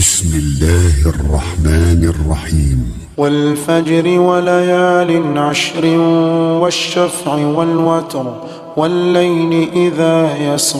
بسم الله الرحمن الرحيم. والفجر وليال عشر والشفع والوتر والليل إذا يسر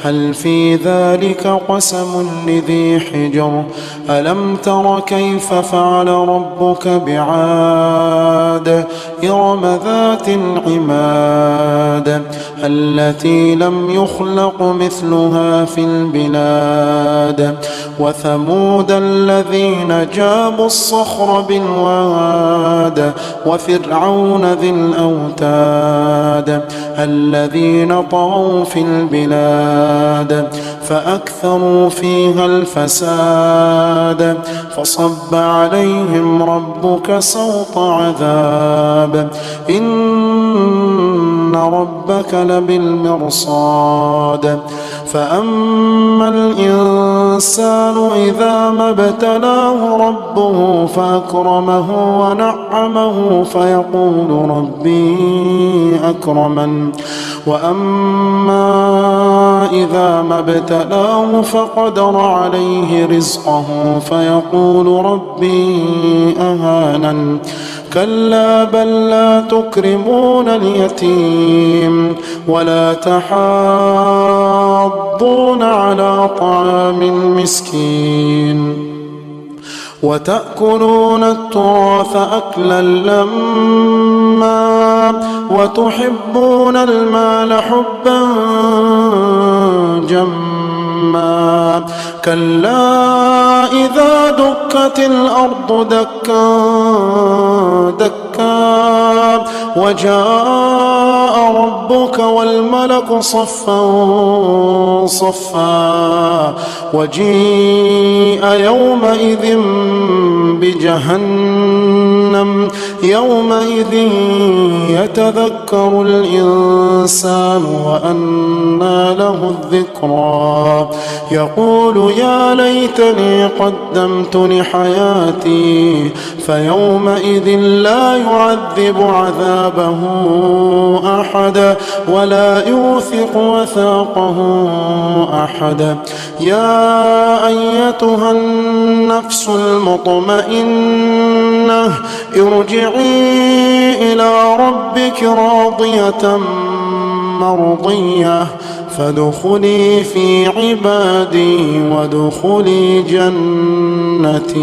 هل في ذلك قسم لذي حجر ألم تر كيف فعل ربك بعاد إرم ذات العماد التي لم يخلق مثلها في البلاد وثمود الذين جابوا الصخر بالواد وفرعون ذي الأوتاد الذين طغوا في البلاد فأكثروا فيها الفساد فصب عليهم ربك سوط عذاب إن ربك لبالمرصاد فأما الإنسان إذا ما ابتلاه ربه فأكرمه ونعمه فيقول ربي أكرمن وأما إذا ما ابتلاه فقدر عليه رزقه فيقول ربي أهانن كلا بل لا تكرمون اليتيم ولا تحاضون على طعام المسكين وتأكلون التراث أكلا لما وتحبون المال حبا جما كلا إذا دكت الأرض دكا دكا وجاء ربك والملك صفا صفا وجيء يومئذ بجهنم يومئذ يتذكر الإنسان وأنى له الذكرى يقول يا ليتني قدمت لحياتي فيومئذ لا يعذب عذابه أحد ولا يوثق وثاقه أحد يا أيتها النفس المطمئنة ارجعي إلى ربك راضية مرضية فادخلي في عبادي وادخلي جنتي.